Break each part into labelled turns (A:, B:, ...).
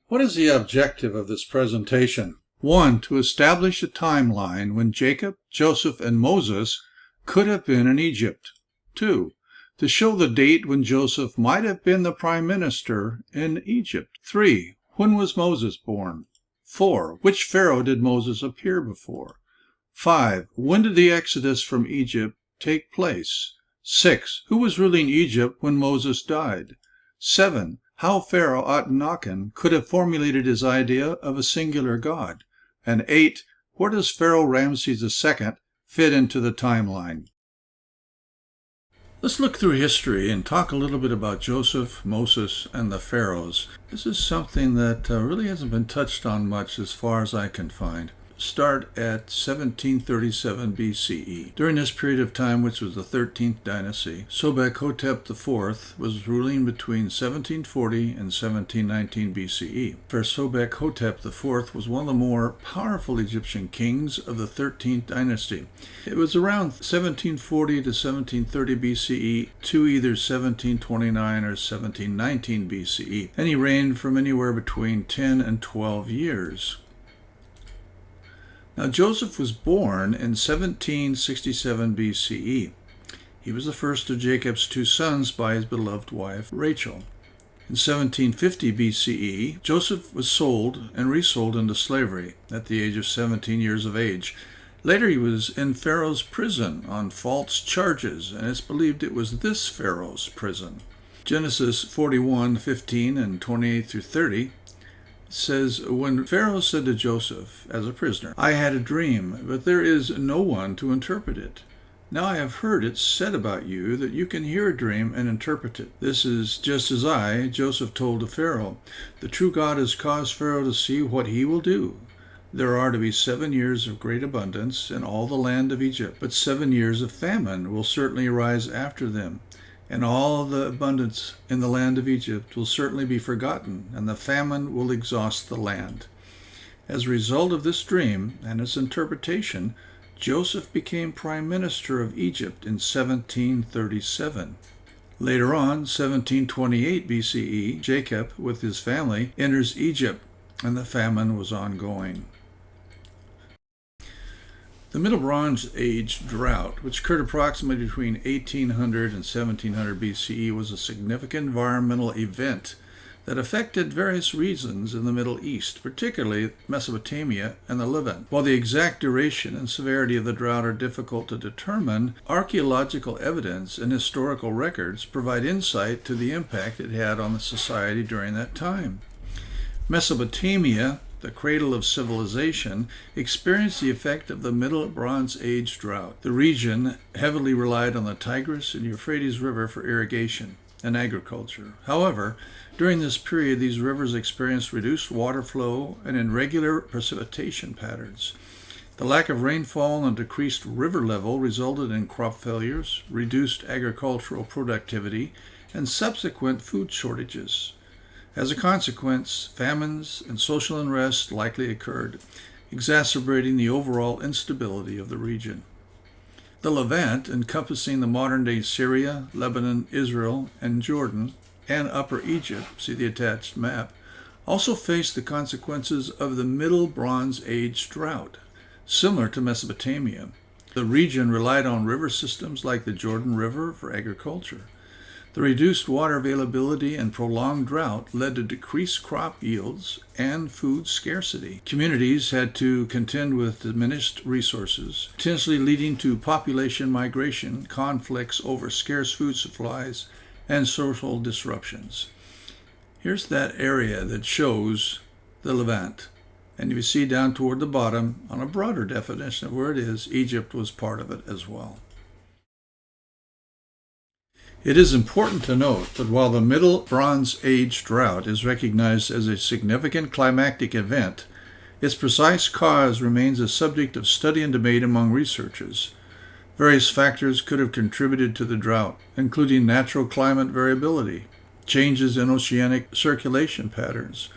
A: What is the objective of this presentation? 1. To establish a timeline when Jacob, Joseph, and Moses could have been in Egypt. 2. To show the date when Joseph might have been the prime minister in Egypt. 3. When was Moses born? 4. Which pharaoh did Moses appear before? 5. When did the exodus from Egypt take place? 6. Who was ruling Egypt when Moses died? 7. How Pharaoh Akhenaten could have formulated his idea of a singular God. And 8. Where does Pharaoh Ramesses II fit into the timeline? Let's look through history and talk a little bit about Joseph, Moses, and the pharaohs. This is something that really hasn't been touched on much as far as I can find. Start at 1737 BCE. During this period of time, which was the 13th dynasty, Sobek-hotep IV was ruling between 1740 and 1719 BCE. First, Sobek-hotep IV was one of the more powerful Egyptian kings of the 13th dynasty. It was around 1740 to 1730 BCE to either 1729 or 1719 BCE, and he reigned from anywhere between 10 and 12 years. Now, Joseph was born in 1767 BCE. He was the first of Jacob's 2 sons by his beloved wife, Rachel. In 1750 BCE, Joseph was sold and resold into slavery at the age of 17 years of age. Later, he was in Pharaoh's prison on false charges, and it's believed it was this Pharaoh's prison. Genesis 41:15 and 28 through 30 says, when Pharaoh said to Joseph as a prisoner, I had a dream, but there is no one to interpret it. Now I have heard it said about you that you can hear a dream and interpret it. This is just as I, Joseph, told to Pharaoh. The true God has caused Pharaoh to see what he will do. There are to be 7 years of great abundance in all the land of Egypt, but 7 years of famine will certainly arise after them. And all the abundance in the land of Egypt will certainly be forgotten, and the famine will exhaust the land. As a result of this dream and its interpretation, Joseph became prime minister of Egypt in 1737. Later on, 1728 BCE, Jacob, with his family, enters Egypt, and the famine was ongoing. The Middle Bronze Age drought, which occurred approximately between 1800 and 1700 BCE, was a significant environmental event that affected various regions in the Middle East, particularly Mesopotamia and the Levant. While the exact duration and severity of the drought are difficult to determine, archaeological evidence and historical records provide insight to the impact it had on the society during that time. Mesopotamia, the cradle of civilization, experienced the effect of the Middle Bronze Age drought. The region heavily relied on the Tigris and Euphrates River for irrigation and agriculture. However, during this period, these rivers experienced reduced water flow and irregular precipitation patterns. The lack of rainfall and decreased river level resulted in crop failures, reduced agricultural productivity, and subsequent food shortages. As a consequence, famines and social unrest likely occurred, exacerbating the overall instability of the region. The Levant, encompassing the modern-day Syria, Lebanon, Israel, and Jordan, and Upper Egypt, see the attached map, also faced the consequences of the Middle Bronze Age drought. Similar to Mesopotamia, the region relied on river systems like the Jordan River for agriculture. The reduced water availability and prolonged drought led to decreased crop yields and food scarcity. Communities had to contend with diminished resources, potentially leading to population migration, conflicts over scarce food supplies, and social disruptions. Here's that area that shows the Levant. And you see down toward the bottom, on a broader definition of where it is, Egypt was part of it as well. It is important to note that while the Middle Bronze Age drought is recognized as a significant climactic event, its precise cause remains a subject of study and debate among researchers. Various factors could have contributed to the drought, including natural climate variability, changes in oceanic circulation patterns,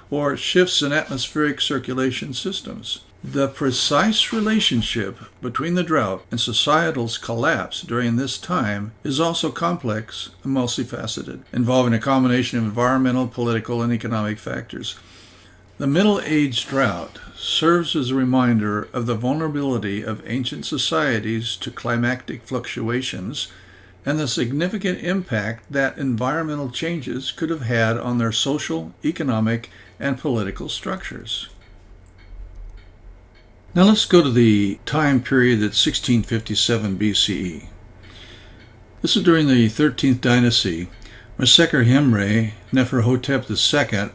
A: or shifts in atmospheric circulation systems. The precise relationship between the drought and societal's collapse during this time is also complex and multifaceted, involving a combination of environmental, political, and economic factors. The Middle Age drought serves as a reminder of the vulnerability of ancient societies to climatic fluctuations and the significant impact that environmental changes could have had on their social, economic, and political structures. Now let's go to the time period at 1657 BCE. This is during the 13th dynasty. Meseker-Hemre Neferhotep II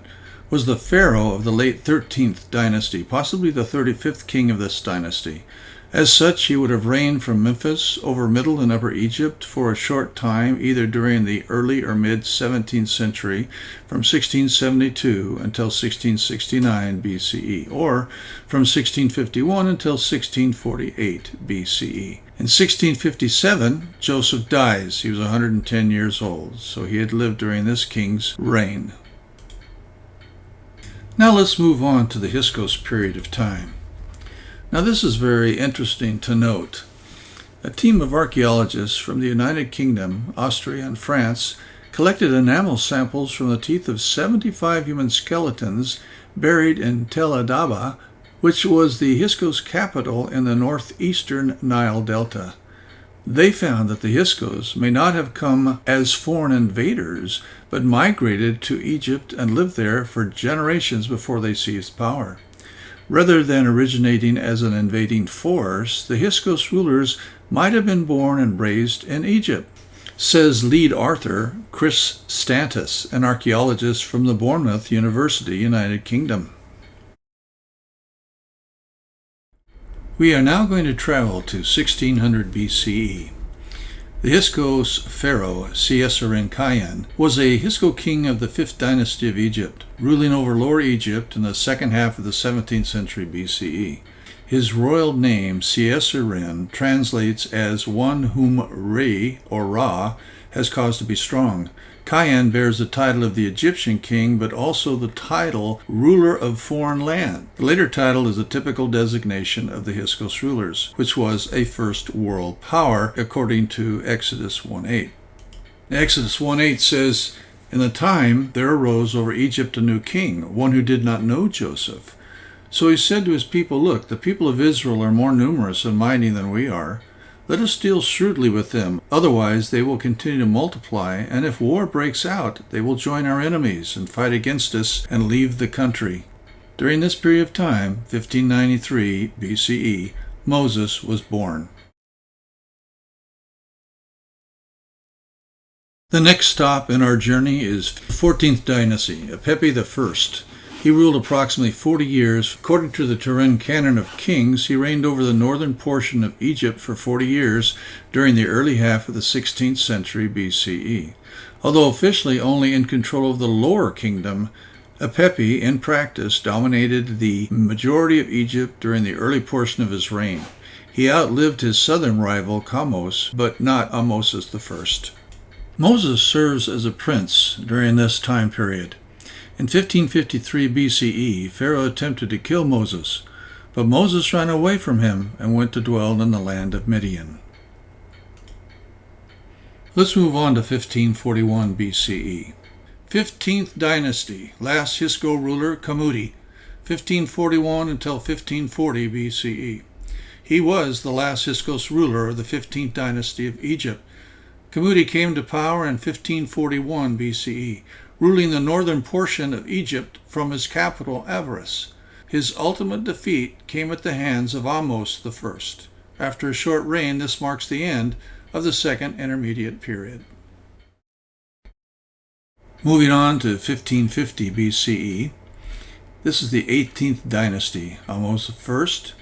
A: was the pharaoh of the late 13th dynasty, possibly the 35th king of this dynasty. As such, he would have reigned from Memphis over Middle and Upper Egypt for a short time, either during the early or mid-17th century, from 1672 until 1669 BCE, or from 1651 until 1648 BCE. In 1657, Joseph dies. He was 110 years old, so he had lived during this king's reign. Now let's move on to the Hyksos period of time. Now this is very interesting to note. A team of archaeologists from the United Kingdom, Austria, and France collected enamel samples from the teeth of 75 human skeletons buried in Tel Adaba, which was the Hyksos capital in the northeastern Nile Delta. They found that the Hyksos may not have come as foreign invaders, but migrated to Egypt and lived there for generations before they seized power. Rather than originating as an invading force, the Hyksos rulers might have been born and raised in Egypt, says lead author Chris Stantis, an archaeologist from the Bournemouth University, United Kingdom. We are now going to travel to 1600 BCE. The Hyksos pharaoh Seir-Enkhayun was a Hyksos king of the 5th dynasty of Egypt, ruling over Lower Egypt in the second half of the 17th century BCE. His royal name, Seir-En, translates as one whom Re, or Ra, has caused to be strong. Khayun bears the title of the Egyptian king, but also the title ruler of foreign land. The later title is a typical designation of the Hyksos rulers, which was a first world power, according to Exodus 1:8. Exodus 1:8 says, "In the time there arose over Egypt a new king, one who did not know Joseph. So he said to his people, 'Look, the people of Israel are more numerous and mighty than we are. Let us deal shrewdly with them, otherwise they will continue to multiply, and if war breaks out, they will join our enemies and fight against us and leave the country.'" During this period of time, 1593 BCE, Moses was born. The next stop in our journey is 14th dynasty, Pepi I. He ruled approximately 40 years. According to the Turin Canon of Kings, he reigned over the northern portion of Egypt for 40 years during the early half of the 16th century BCE. Although officially only in control of the lower kingdom, Pepi, in practice, dominated the majority of Egypt during the early portion of his reign. He outlived his southern rival, Kamose, but not Ahmose I. Moses serves as a prince during this time period. In 1553 BCE, Pharaoh attempted to kill Moses, but Moses ran away from him and went to dwell in the land of Midian. Let's move on to 1541 BCE. 15th dynasty, last Hyksos ruler, Kamudi, 1541 until 1540 BCE. He was the last Hyksos ruler of the 15th dynasty of Egypt. Kamudi came to power in 1541 BCE. Ruling the northern portion of Egypt from his capital, Avaris. His ultimate defeat came at the hands of Ahmose I. After a short reign, this marks the end of the Second Intermediate Period. Moving on to 1550 BCE, this is the 18th dynasty, Ahmose I,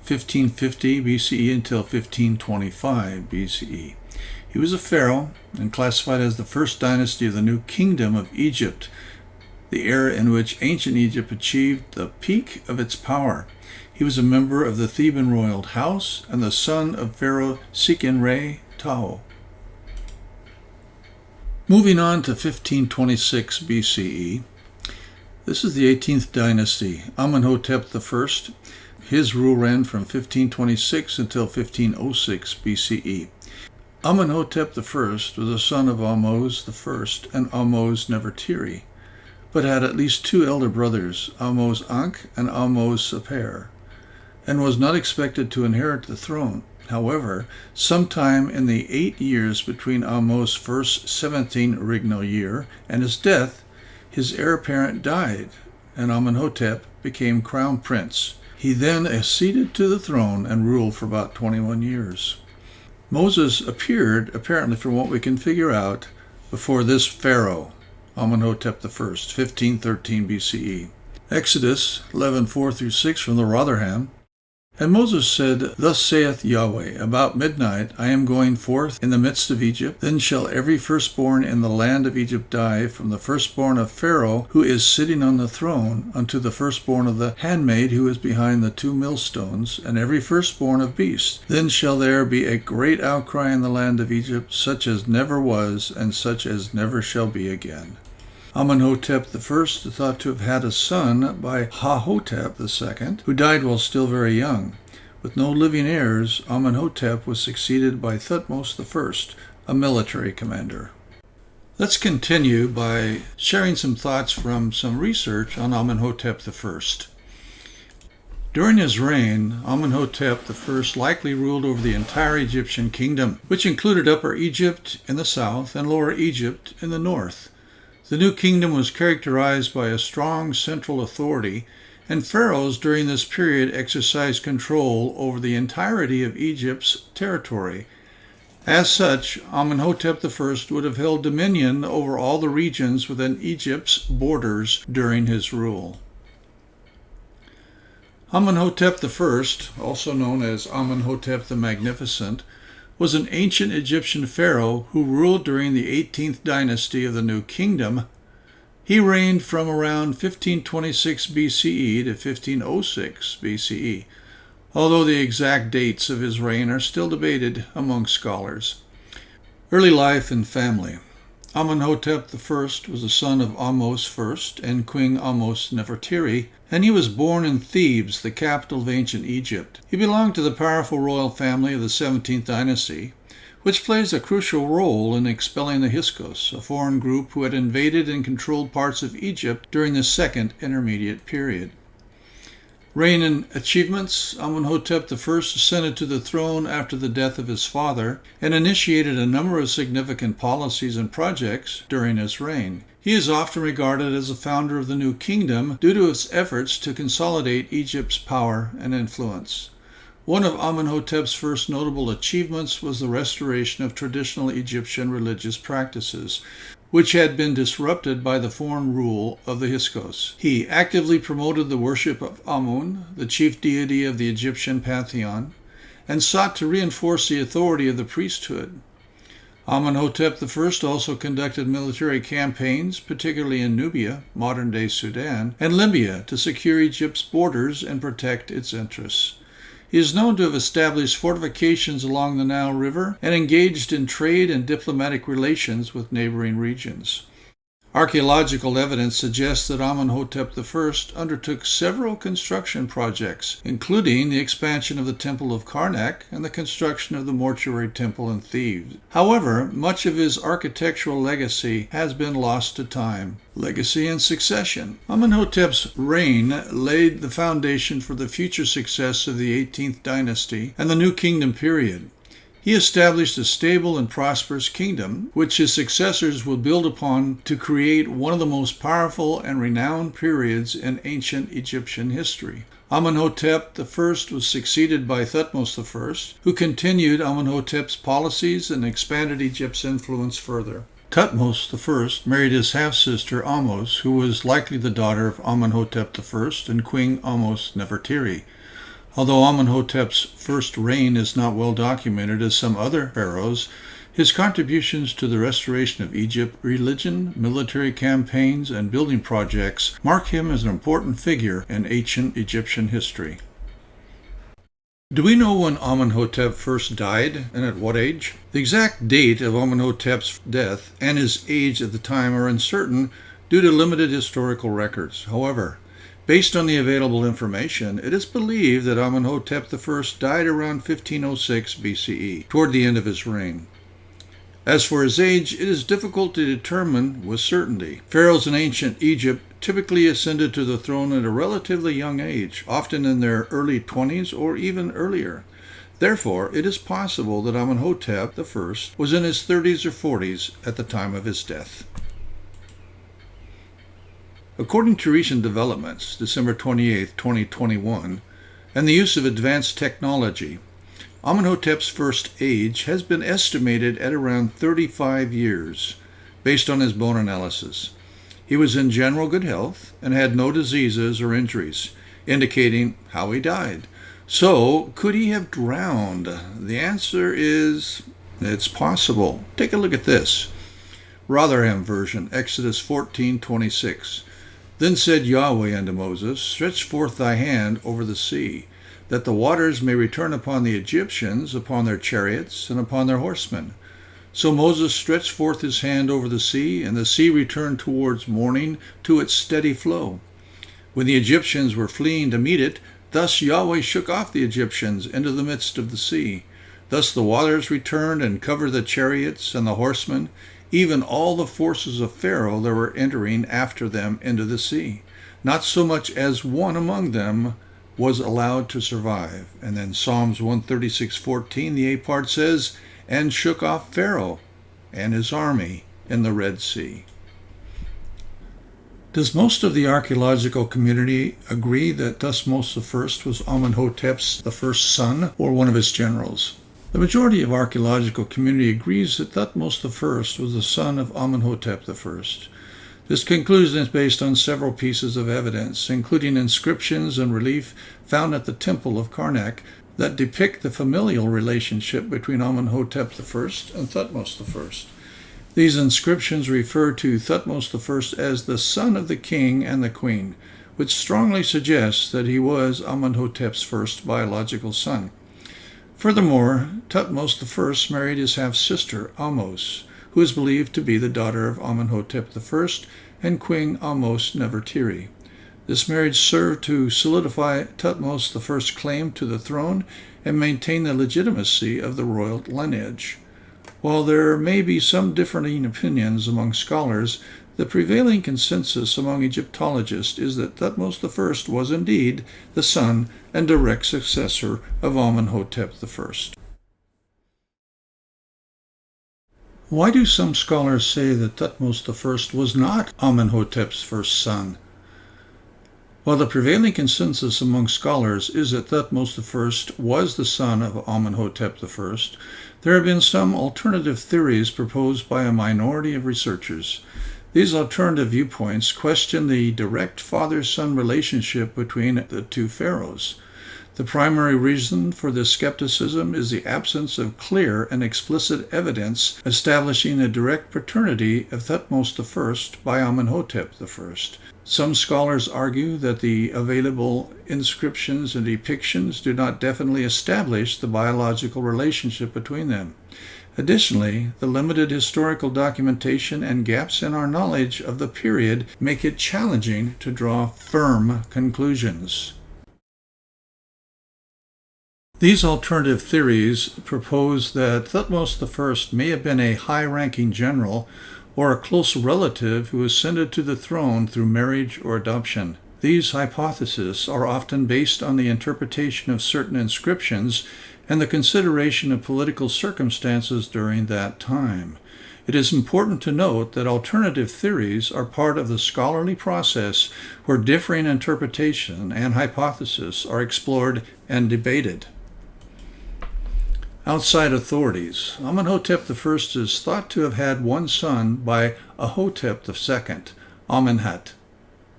A: 1550 BCE until 1525 BCE. He was a pharaoh and classified as the first dynasty of the new kingdom of Egypt, the era in which ancient Egypt achieved the peak of its power. He was a member of the Theban royal house and the son of Pharaoh Seqenenre-Tao. Moving on to 1526 BCE, this is the 18th dynasty, Amenhotep I. His rule ran from 1526 until 1506 BCE. Amenhotep I was a son of Ahmose I and Ahmose Nefertiri. but had at least two elder brothers, Ahmose-Ankh and Ahmose-Seper, and was not expected to inherit the throne. However, sometime in the 8 years between Ahmose's first 17 regnal year and his death, his heir apparent died, and Amenhotep became crown prince. He then acceded to the throne and ruled for about 21 years. Moses appeared, apparently from what we can figure out, before this pharaoh, Amenhotep I, 1513 BCE. Exodus 11:4-6 from the Rotherham. And Moses said, Thus saith Yahweh, About midnight I am going forth in the midst of Egypt. Then shall every firstborn in the land of Egypt die, from the firstborn of Pharaoh, who is sitting on the throne, unto the firstborn of the handmaid who is behind the two millstones, and every firstborn of beasts. Then shall there be a great outcry in the land of Egypt, such as never was, and such as never shall be again. Amenhotep I is thought to have had a son by Hahotep II, who died while still very young. With no living heirs, Amenhotep was succeeded by Thutmose I, a military commander. Let's continue by sharing some thoughts from some research on Amenhotep I. During his reign, Amenhotep I likely ruled over the entire Egyptian kingdom, which included Upper Egypt in the south and Lower Egypt in the north. The new kingdom was characterized by a strong central authority, and pharaohs during this period exercised control over the entirety of Egypt's territory. As such, Amenhotep I would have held dominion over all the regions within Egypt's borders during his rule. Amenhotep I, also known as Amenhotep the Magnificent, was an ancient Egyptian pharaoh who ruled during the 18th dynasty of the New Kingdom. He reigned from around 1526 BCE to 1506 BCE, although the exact dates of his reign are still debated among scholars. Early life and family. Amenhotep I was the son of Ahmose I and Queen Ahmose-Nefertiri, and he was born in Thebes, the capital of ancient Egypt. He belonged to the powerful royal family of the 17th dynasty, which plays a crucial role in expelling the Hyksos, a foreign group who had invaded and controlled parts of Egypt during the Second Intermediate Period. Reign and achievements. Amenhotep I ascended to the throne after the death of his father and initiated a number of significant policies and projects during his reign. He is often regarded as the founder of the New Kingdom due to his efforts to consolidate Egypt's power and influence. One of Amenhotep's first notable achievements was the restoration of traditional Egyptian religious practices, which had been disrupted by the foreign rule of the Hyksos. He actively promoted the worship of Amun, the chief deity of the Egyptian pantheon, and sought to reinforce the authority of the priesthood. Amenhotep I also conducted military campaigns, particularly in Nubia, modern-day Sudan, and Libya, to secure Egypt's borders and protect its interests. He is known to have established fortifications along the Nile River and engaged in trade and diplomatic relations with neighboring regions. Archaeological evidence suggests that Amenhotep I undertook several construction projects, including the expansion of the Temple of Karnak and the construction of the mortuary temple in Thebes. However, much of his architectural legacy has been lost to time. Legacy and succession. Amenhotep's reign laid the foundation for the future success of the 18th dynasty and the New Kingdom period. He established a stable and prosperous kingdom, which his successors would build upon to create one of the most powerful and renowned periods in ancient Egyptian history. Amenhotep I was succeeded by Thutmose I, who continued Amenhotep's policies and expanded Egypt's influence further. Thutmose I married his half-sister Ahmose, who was likely the daughter of Amenhotep I and Queen Ahmose-Nefertiri. Although Amenhotep's first reign is not well documented as some other pharaohs, his contributions to the restoration of Egypt, religion, military campaigns, and building projects mark him as an important figure in ancient Egyptian history. Do we know when Amenhotep first died and at what age? The exact date of Amenhotep's death and his age at the time are uncertain due to limited historical records. However, based on the available information, it is believed that Amenhotep I died around 1506 BCE, toward the end of his reign. As for his age, it is difficult to determine with certainty. Pharaohs in ancient Egypt typically ascended to the throne at a relatively young age, often in their early 20s or even earlier. Therefore, it is possible that Amenhotep I was in his 30s or 40s at the time of his death. According to recent developments, December 28, 2021, and the use of advanced technology, Amenhotep's first age has been estimated at around 35 years, based on his bone analysis. He was in general good health and had no diseases or injuries, indicating how he died. So, could he have drowned? The answer is, it's possible. Take a look at this. Rotherham version, Exodus 14:26. Then said Yahweh unto Moses, Stretch forth thy hand over the sea, that the waters may return upon the Egyptians, upon their chariots, and upon their horsemen. So Moses stretched forth his hand over the sea, and the sea returned towards morning to its steady flow. When the Egyptians were fleeing to meet it, thus Yahweh shook off the Egyptians into the midst of the sea. Thus the waters returned and covered the chariots and the horsemen, even all the forces of Pharaoh that were entering after them into the sea. Not so much as one among them was allowed to survive. And then Psalms 136:14, the A part says, and shook off Pharaoh and his army in the Red Sea. Does most of the archaeological community agree that Thutmose I was Amenhotep's the first son or one of his generals? The majority of archaeological community agrees that Thutmose I was the son of Amenhotep I. This conclusion is based on several pieces of evidence, including inscriptions and relief found at the Temple of Karnak that depict the familial relationship between Amenhotep I and Thutmose I. These inscriptions refer to Thutmose I as the son of the king and the queen, which strongly suggests that he was Amenhotep's first biological son. Furthermore, Thutmose I married his half-sister, Ahmose, who is believed to be the daughter of Amenhotep I and Queen Ahmose Nefertiri. This marriage served to solidify Thutmose I's claim to the throne and maintain the legitimacy of the royal lineage. While there may be some differing opinions among scholars, the prevailing consensus among Egyptologists is that Thutmose I was indeed the son and direct successor of Amenhotep I. Why do some scholars say that Thutmose I was not Amenhotep's first son? While the prevailing consensus among scholars is that Thutmose I was the son of Amenhotep I, there have been some alternative theories proposed by a minority of researchers. These alternative viewpoints question the direct father-son relationship between the two pharaohs. The primary reason for this skepticism is the absence of clear and explicit evidence establishing the direct paternity of Thutmose I by Amenhotep I. Some scholars argue that the available inscriptions and depictions do not definitely establish the biological relationship between them. Additionally, the limited historical documentation and gaps in our knowledge of the period make it challenging to draw firm conclusions. These alternative theories propose that Thutmose I may have been a high-ranking general or a close relative who ascended to the throne through marriage or adoption. These hypotheses are often based on the interpretation of certain inscriptions and the consideration of political circumstances during that time. It is important to note that alternative theories are part of the scholarly process where differing interpretation and hypotheses are explored and debated. Outside authorities, Amenhotep I is thought to have had one son by Ahotep II, Amenhat,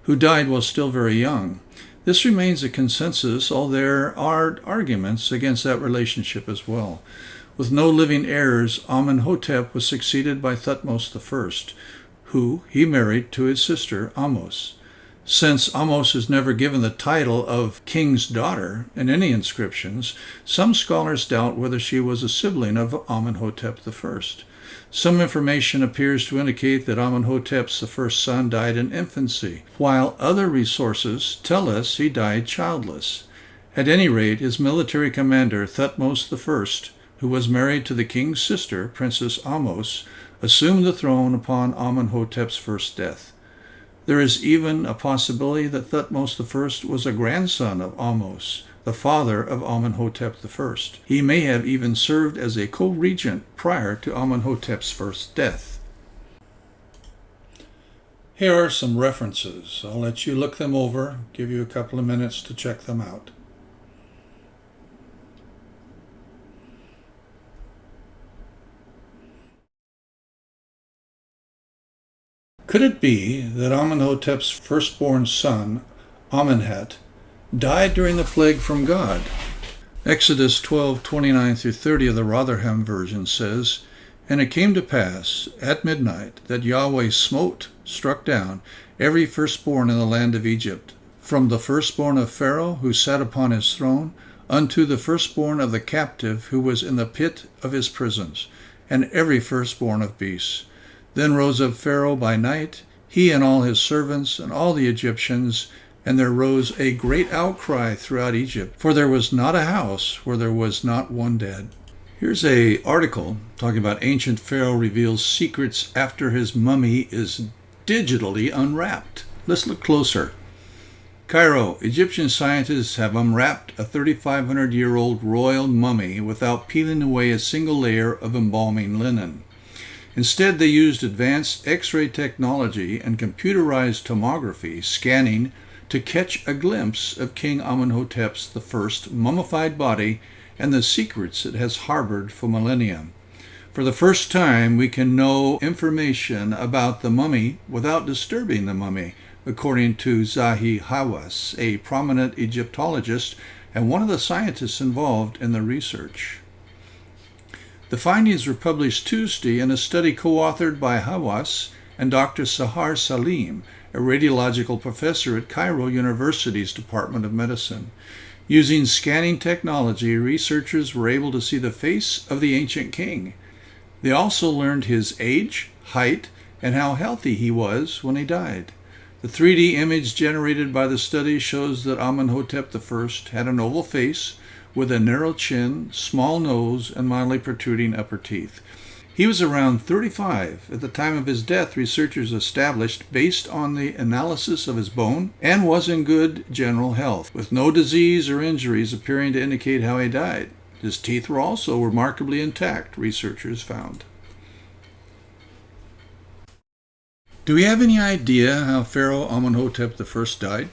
A: who died while still very young. This remains a consensus, although there are arguments against that relationship as well. With no living heirs, Amenhotep was succeeded by Thutmose I, who he married to his sister Ahmose. Since Ahmose is never given the title of king's daughter in any inscriptions, some scholars doubt whether she was a sibling of Amenhotep I. Some information appears to indicate that Amenhotep's first son died in infancy, while other resources tell us he died childless. At any rate, his military commander, Thutmose I, who was married to the king's sister, Princess Ahmose, assumed the throne upon Amenhotep's first death. There is even a possibility that Thutmose I was a grandson of Ahmose, the father of Amenhotep I. He may have even served as a co-regent prior to Amenhotep's first death. Here are some references. I'll let you look them over, give you a couple of minutes to check them out. Could it be that Amenhotep's firstborn son, Amenhet, died during the plague from God? Exodus 12:29-30 of the Rotherham version says, "And it came to pass at midnight that Yahweh struck down every firstborn in the land of Egypt, from the firstborn of Pharaoh who sat upon his throne, unto the firstborn of the captive who was in the pit of his prisons, and every firstborn of beasts. Then rose up Pharaoh by night, he and all his servants, and all the Egyptians, and there rose a great outcry throughout Egypt, for there was not a house where there was not one dead." Here's an article talking about ancient Pharaoh reveals secrets after his mummy is digitally unwrapped. Let's look closer. Cairo, Egyptian scientists have unwrapped a 3,500-year-old royal mummy without peeling away a single layer of embalming linen. Instead, they used advanced X-ray technology and computerized tomography scanning to catch a glimpse of King Amenhotep's I mummified body and the secrets it has harbored for millennia. For the first time, we can know information about the mummy without disturbing the mummy, according to Zahi Hawass, a prominent Egyptologist and one of the scientists involved in the research. The findings were published Tuesday in a study co-authored by Hawass and Dr. Sahar Salim, a radiological professor at Cairo University's Department of Medicine. Using scanning technology, researchers were able to see the face of the ancient king. They also learned his age, height, and how healthy he was when he died. The 3D image generated by the study shows that Amenhotep I had an oval face with a narrow chin, small nose, and mildly protruding upper teeth. He was around 35 at the time of his death, researchers established, based on the analysis of his bone, and was in good general health, with no disease or injuries appearing to indicate how he died. His teeth were also remarkably intact, researchers found. Do we have any idea how Pharaoh Amenhotep I died?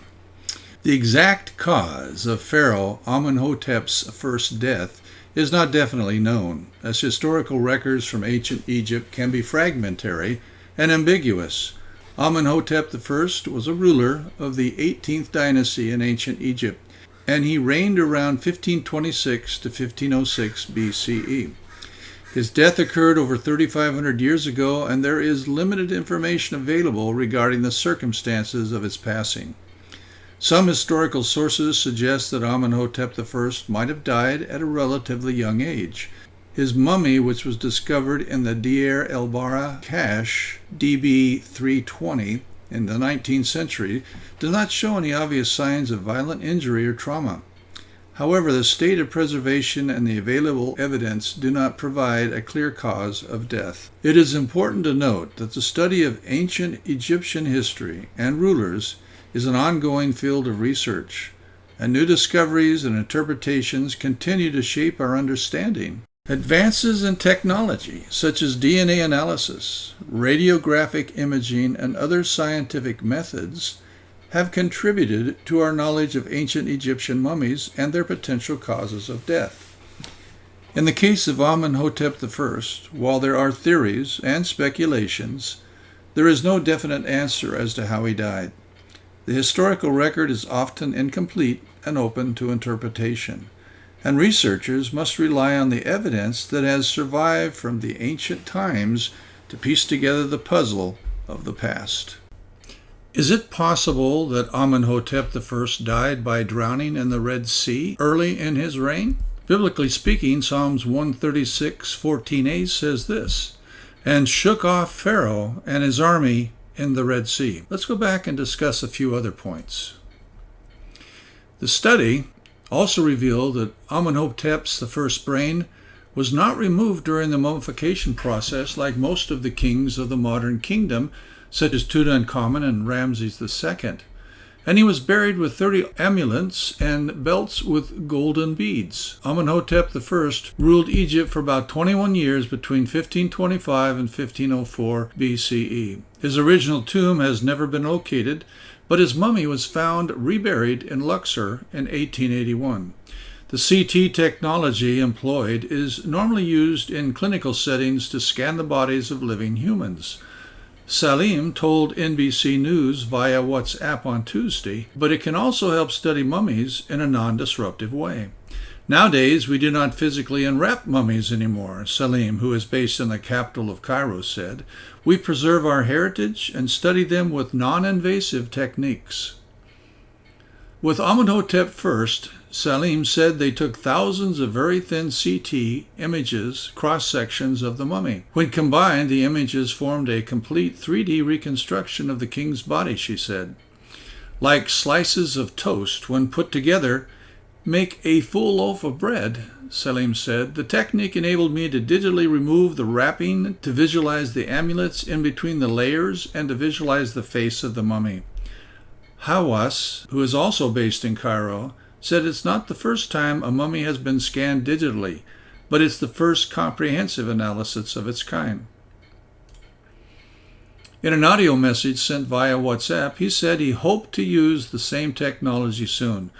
A: The exact cause of Pharaoh Amenhotep's first death is not definitely known, as historical records from ancient Egypt can be fragmentary and ambiguous. Amenhotep I was a ruler of the 18th dynasty in ancient Egypt, and he reigned around 1526 to 1506 BCE. His death occurred over 3,500 years ago, and there is limited information available regarding the circumstances of his passing. Some historical sources suggest that Amenhotep I might have died at a relatively young age. His mummy, which was discovered in the Deir el-Bara cache DB 320 in the 19th century, does not show any obvious signs of violent injury or trauma. However, the state of preservation and the available evidence do not provide a clear cause of death. It is important to note that the study of ancient Egyptian history and rulers is an ongoing field of research, and new discoveries and interpretations continue to shape our understanding. Advances in technology, such as DNA analysis, radiographic imaging, and other scientific methods, have contributed to our knowledge of ancient Egyptian mummies and their potential causes of death. In the case of Amenhotep I, while there are theories and speculations, there is no definite answer as to how he died. The historical record is often incomplete and open to interpretation, and researchers must rely on the evidence that has survived from the ancient times to piece together the puzzle of the past. Is it possible that Amenhotep I died by drowning in the Red Sea early in his reign? Biblically speaking, Psalms 136:14a says this, "And shook off Pharaoh and his army in the Red Sea." Let's go back and discuss a few other points. The study also revealed that Amenhotep's I brain was not removed during the mummification process like most of the kings of the modern kingdom, such as Tutankhamun and Ramses II. And he was buried with 30 amulets and belts with golden beads. Amenhotep I ruled Egypt for about 21 years between 1525 and 1504 BCE. His original tomb has never been located, but his mummy was found reburied in Luxor in 1881. The CT technology employed is normally used in clinical settings to scan the bodies of living humans. Salim told NBC News via WhatsApp on Tuesday, but it can also help study mummies in a non-disruptive way. Nowadays, we do not physically unwrap mummies anymore, Salim, who is based in the capital of Cairo, said. We preserve our heritage and study them with non-invasive techniques. With Amenhotep I, Salim said they took thousands of very thin CT images, cross-sections of the mummy. When combined, the images formed a complete 3D reconstruction of the king's body, she said. Like slices of toast, when put together, make a full loaf of bread, Salim said. The technique enabled me to digitally remove the wrapping, to visualize the amulets in between the layers, and to visualize the face of the mummy. Pharoahs, who is also based in Cairo, said it's not the first time a mummy has been scanned digitally, but it's the first comprehensive analysis of its kind. In an audio message sent via WhatsApp, he said he hoped to use the same technology soon.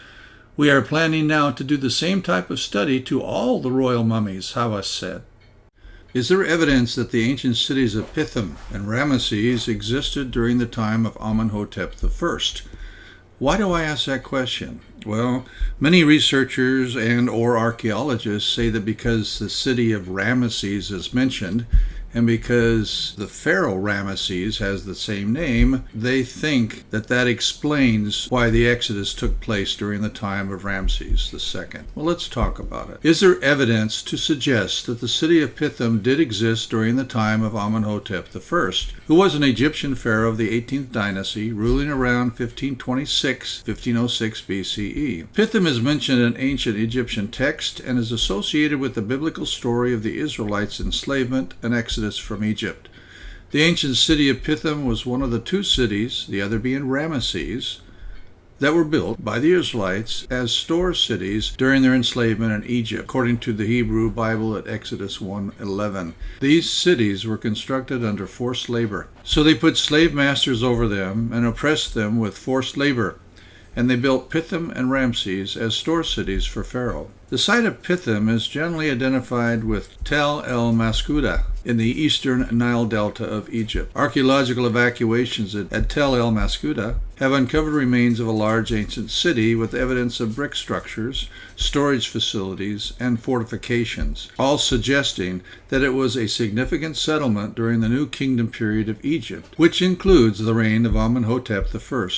A: We are planning now to do the same type of study to all the royal mummies, Pharoahs said. Is there evidence that the ancient cities of Pithom and Ramesses existed during the time of Amenhotep I? Why do I ask that question? Well, many researchers and or archaeologists say that because the city of Ramesses is mentioned, and because the Pharaoh Ramesses has the same name, they think that that explains why the Exodus took place during the time of Ramses II. Well, let's talk about it. Is there evidence to suggest that the city of Pithom did exist during the time of Amenhotep I, who was an Egyptian pharaoh of the 18th dynasty, ruling around 1506 BCE? Pithom is mentioned in ancient Egyptian text and is associated with the biblical story of the Israelites' enslavement and exodus from Egypt. The ancient city of Pithom was one of the two cities, the other being Ramesses, that were built by the Israelites as store cities during their enslavement in Egypt, according to the Hebrew Bible at Exodus 1:11. These cities were constructed under forced labor, so they put slave masters over them and oppressed them with forced labor, and they built Pithom and Ramses as store cities for Pharaoh. The site of Pithom is generally identified with Tel el Maskuda in the eastern Nile Delta of Egypt. Archaeological excavations at Tel el Maskuda have uncovered remains of a large ancient city with evidence of brick structures, storage facilities, and fortifications, all suggesting that it was a significant settlement during the New Kingdom period of Egypt, which includes the reign of Amenhotep I.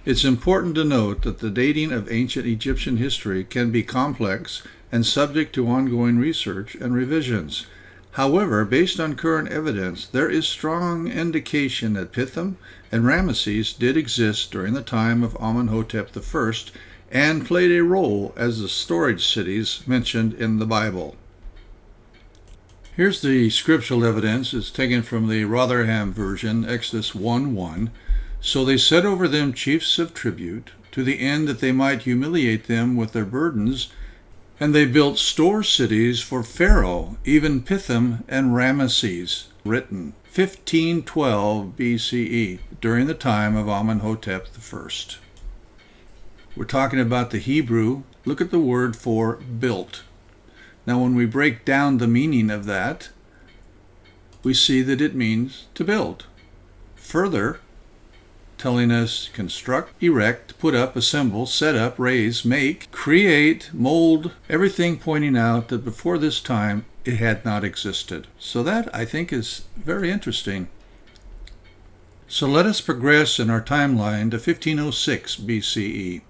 A: It's important to note that the dating of ancient Egyptian history can be complex and subject to ongoing research and revisions. However, based on current evidence, there is strong indication that Pithom and Ramesses did exist during the time of Amenhotep I and played a role as the storage cities mentioned in the Bible. Here's the scriptural evidence. It's taken from the Rotherham version, Exodus 1:1. So they set over them chiefs of tribute, to the end that they might humiliate them with their burdens, and they built store cities for Pharaoh, even Pithom and Ramesses, written 1512 BCE, during the time of Amenhotep I. We're talking about the Hebrew. Look at the word for built. Now when we break down the meaning of that, we see that it means to build. Further, telling us construct, erect, put up, assemble, set up, raise, make, create, mold, everything pointing out that before this time it had not existed. So that, I think, is very interesting. So let us progress in our timeline to 1506 BCE.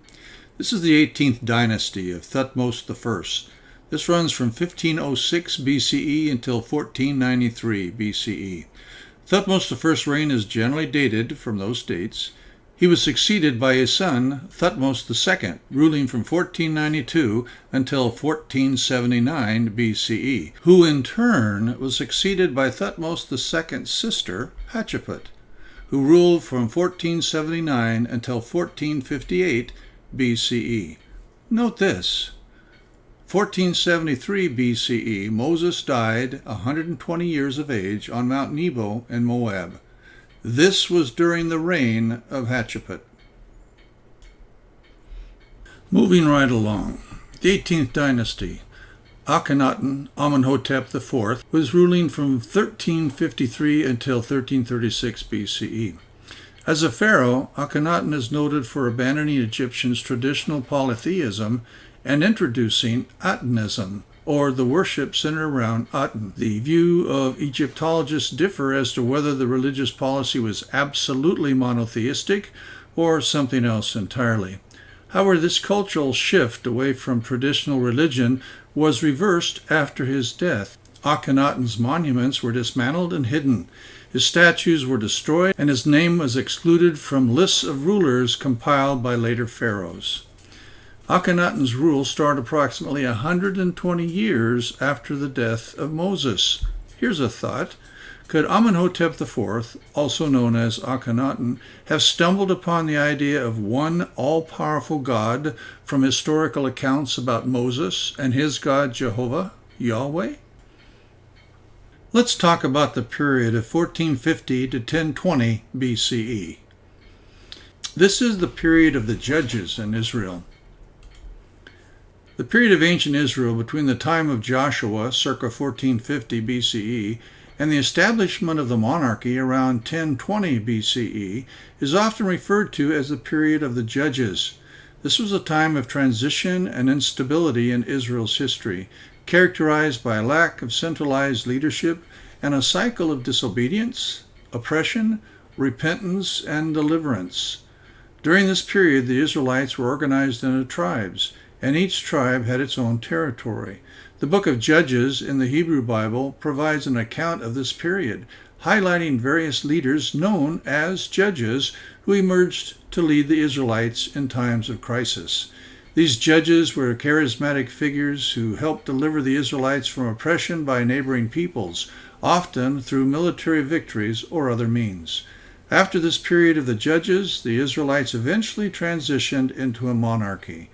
A: This is the 18th dynasty of Thutmose I. This runs from 1506 BCE until 1493 BCE. Thutmose I's reign is generally dated from those dates. He was succeeded by his son, Thutmose II, ruling from 1492 until 1479 BCE, who in turn was succeeded by Thutmose II's sister, Hatshepsut, who ruled from 1479 until 1458 BCE. Note this. 1473 BCE, Moses died 120 years of age on Mount Nebo in Moab. This was during the reign of Hatshepsut. Moving right along, the 18th dynasty. Akhenaten, Amenhotep IV, was ruling from 1353 until 1336 BCE. As a pharaoh, Akhenaten is noted for abandoning Egyptians' traditional polytheism and introducing Atenism, or the worship centered around Aten. The view of Egyptologists differ as to whether the religious policy was absolutely monotheistic or something else entirely. However, this cultural shift away from traditional religion was reversed after his death. Akhenaten's monuments were dismantled and hidden. His statues were destroyed, and his name was excluded from lists of rulers compiled by later pharaohs. Akhenaten's rule started approximately 120 years after the death of Moses. Here's a thought. Could Amenhotep IV, also known as Akhenaten, have stumbled upon the idea of one all-powerful God from historical accounts about Moses and his God Jehovah, Yahweh? Let's talk about the period of 1450 to 1020 BCE. This is the period of the judges in Israel. The period of ancient Israel between the time of Joshua, circa 1450 BCE, and the establishment of the monarchy around 1020 BCE is often referred to as the period of the judges. This was a time of transition and instability in Israel's history, characterized by a lack of centralized leadership and a cycle of disobedience, oppression, repentance, and deliverance. During this period, the Israelites were organized into tribes, and each tribe had its own territory. The book of Judges in the Hebrew Bible provides an account of this period, highlighting various leaders known as judges who emerged to lead the Israelites in times of crisis. These judges were charismatic figures who helped deliver the Israelites from oppression by neighboring peoples, often through military victories or other means. After this period of the judges, the Israelites eventually transitioned into a monarchy.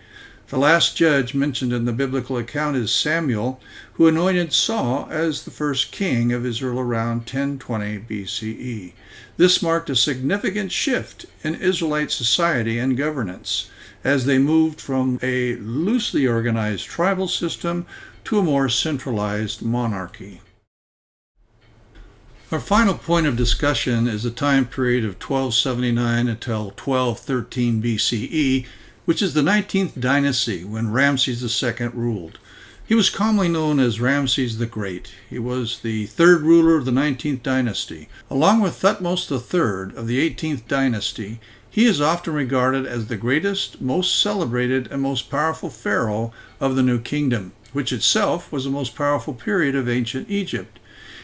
A: The last judge mentioned in the biblical account is Samuel, who anointed Saul as the first king of Israel around 1020 BCE. This marked a significant shift in Israelite society and governance, as they moved from a loosely organized tribal system to a more centralized monarchy. Our final point of discussion is the time period of 1279 until 1213 BCE, which is the 19th dynasty when Ramesses II ruled. He was commonly known as Ramses the Great. He was the third ruler of the 19th dynasty. Along with Thutmose III of the 18th dynasty, he is often regarded as the greatest, most celebrated, and most powerful pharaoh of the New Kingdom, which itself was the most powerful period of ancient Egypt.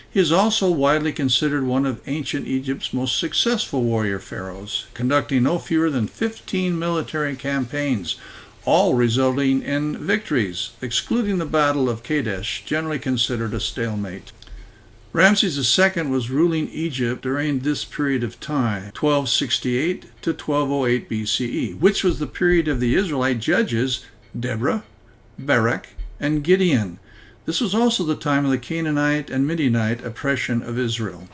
A: He is also widely considered one of ancient Egypt's most successful warrior pharaohs, conducting no fewer than 15 military campaigns, all resulting in victories, excluding the Battle of Kadesh, generally considered a stalemate. Ramses II was ruling Egypt during this period of time, 1268 to 1208 BCE, which was the period of the Israelite judges Deborah, Barak, and Gideon. This was also the time of the Canaanite and Midianite oppression of Israel.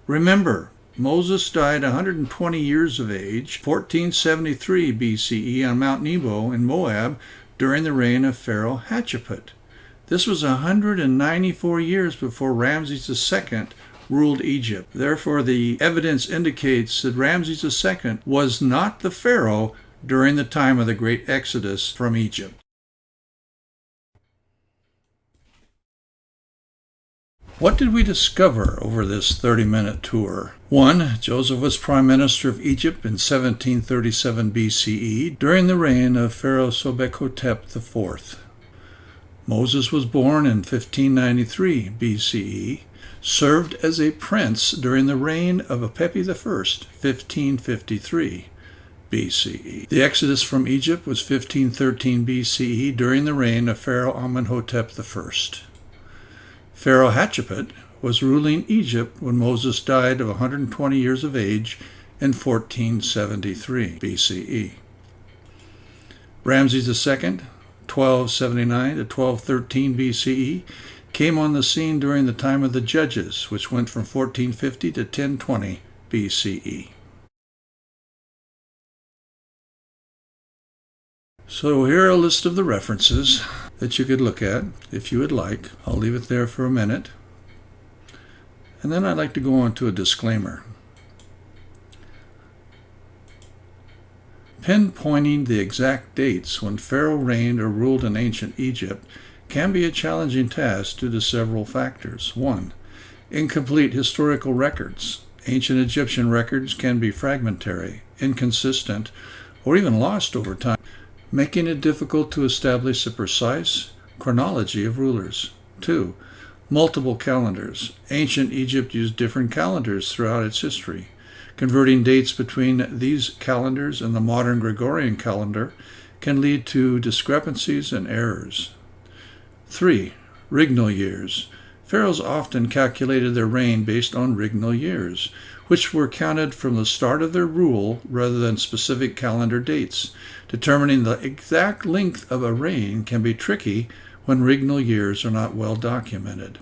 A: Remember, Moses died 120 years of age, 1473 BCE, on Mount Nebo in Moab during the reign of Pharaoh Hatshepsut. This was 194 years before Ramses II ruled Egypt. Therefore, the evidence indicates that Ramses II was not the pharaoh during the time of the Great Exodus from Egypt. What did we discover over this 30-minute tour? 1. Joseph was prime minister of Egypt in 1737 BCE during the reign of Pharaoh Akhenaten IV. Moses was born in 1593 BCE, served as a prince during the reign of Pepi I, 1553. BCE. The exodus from Egypt was 1513 BCE during the reign of Pharaoh Amenhotep I. Pharaoh Hatshepsut was ruling Egypt when Moses died of 120 years of age in 1473 BCE. Ramesses II, 1279 to 1213 BCE, came on the scene during the time of the Judges, which went from 1450 to 1020 BCE. So here are a list of the references that you could look at if you would like. I'll leave it there for a minute. And then I'd like to go on to a disclaimer. Pinpointing the exact dates when Pharaoh reigned or ruled in ancient Egypt can be a challenging task due to several factors. 1. Incomplete historical records. Ancient Egyptian records can be fragmentary, inconsistent, or even lost over time, making it difficult to establish a precise chronology of rulers. 2. Multiple calendars. Ancient Egypt used different calendars throughout its history. Converting dates between these calendars and the modern Gregorian calendar can lead to discrepancies and errors. 3. Regnal years. Pharaohs often calculated their reign based on regnal years, which were counted from the start of their rule rather than specific calendar dates. Determining the exact length of a reign can be tricky when regnal years are not well documented.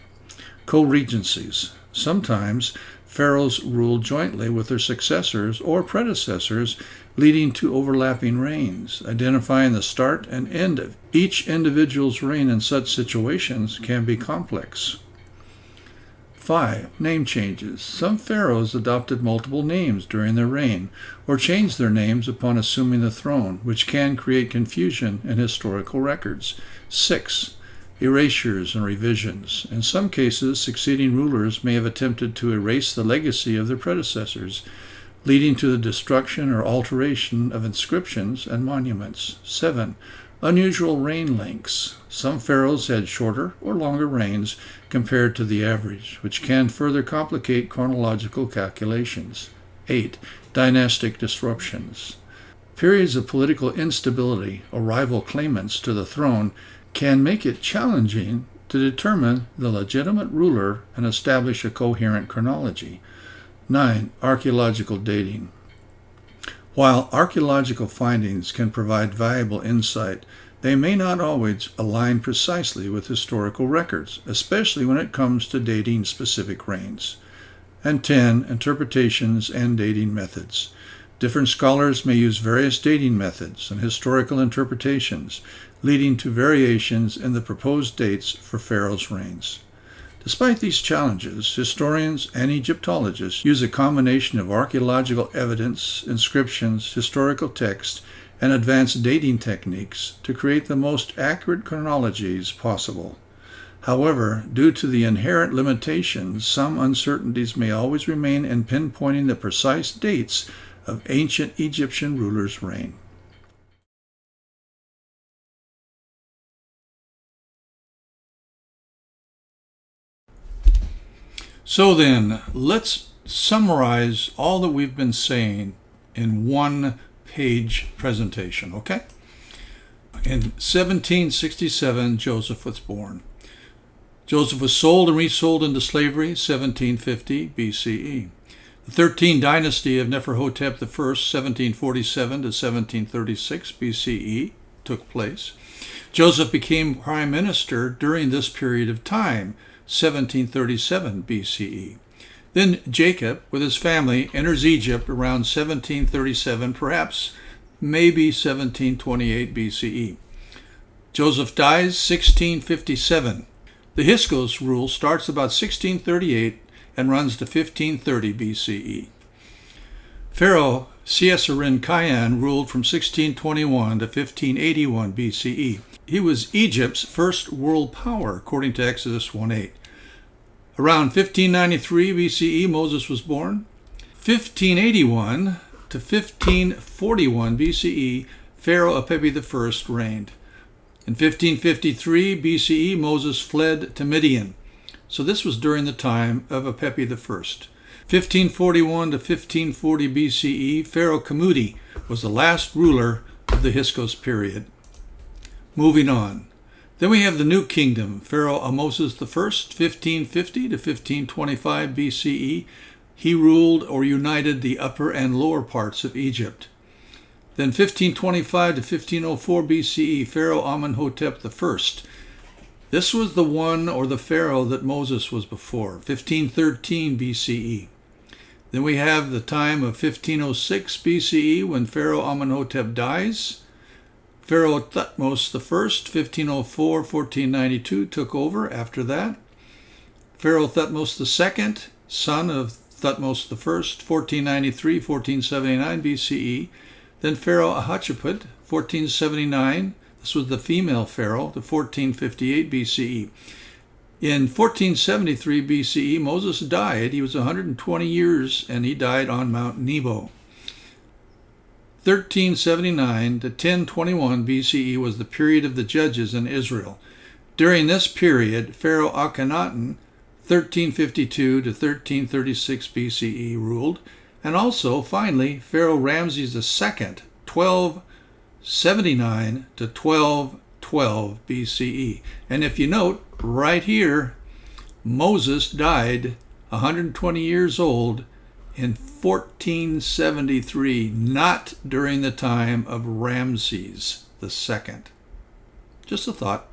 A: Co-regencies. Sometimes pharaohs ruled jointly with their successors or predecessors, leading to overlapping reigns. Identifying the start and end of each individual's reign in such situations can be complex. 5. Name changes. Some pharaohs adopted multiple names during their reign or changed their names upon assuming the throne, which can create confusion in historical records. 6. Erasures and revisions. In some cases, succeeding rulers may have attempted to erase the legacy of their predecessors, leading to the destruction or alteration of inscriptions and monuments. 7. Unusual reign lengths. Some pharaohs had shorter or longer reigns compared to the average, which can further complicate chronological calculations. 8. Dynastic disruptions. Periods of political instability or rival claimants to the throne can make it challenging to determine the legitimate ruler and establish a coherent chronology. 9. Archaeological dating. While archaeological findings can provide valuable insight, they may not always align precisely with historical records, especially when it comes to dating specific reigns. And 10. Interpretations and dating methods. Different scholars may use various dating methods and historical interpretations, leading to variations in the proposed dates for pharaohs' reigns. Despite these challenges, historians and Egyptologists use a combination of archaeological evidence, inscriptions, historical texts, and advanced dating techniques to create the most accurate chronologies possible. However, due to the inherent limitations, some uncertainties may always remain in pinpointing the precise dates of ancient Egyptian rulers' reign. So then, let's summarize all that we've been saying in one-page presentation, okay? In 1767, Joseph was born. Joseph was sold and resold into slavery, 1750 BCE. The 13th dynasty of Neferhotep I, 1747 to 1736 BCE, took place. Joseph became prime minister during this period of time, 1737 BCE. Then Jacob, with his family, enters Egypt around 1737, perhaps maybe 1728 BCE. Joseph dies 1657. The Hyksos rule starts about 1638 and runs to 1530 BCE. Pharaoh Akhenaten ruled from 1621 to 1581 BCE. He was Egypt's first world power, according to Exodus 1:8. Around 1593 BCE, Moses was born. 1581 to 1541 BCE, Pharaoh Akhenaten I reigned. In 1553 BCE, Moses fled to Midian. So this was during the time of Akhenaten I. 1541 to 1540 BCE, Pharaoh Khumuti was the last ruler of the Hyksos period. Moving on. Then we have the New Kingdom, Pharaoh Ramesses I, 1550 to 1525 BCE. He ruled or united the upper and lower parts of Egypt. Then 1525 to 1504 BCE, Pharaoh Amenhotep I. This was the one or the pharaoh that Moses was before, 1513 BCE. Then we have the time of 1506 BCE when Pharaoh Amenhotep dies. Pharaoh Thutmose I, 1504-1492, took over after that. Pharaoh Thutmose II, son of Thutmose I, 1493-1479 BCE. Then Pharaoh Akhenaten, 1479. This was the female pharaoh, to 1458 BCE. In 1473 BCE, Moses died. He was 120 years, and he died on Mount Nebo. 1379 to 1021 BCE was the period of the judges in Israel. During this period, Pharaoh Akhenaten, 1352 to 1336 BCE, ruled, and also, finally, Pharaoh Ramesses II, 1279 to 1212 BCE. And if you note, right here, Moses died 120 years old in 1473, not during the time of Ramses II. Just a thought.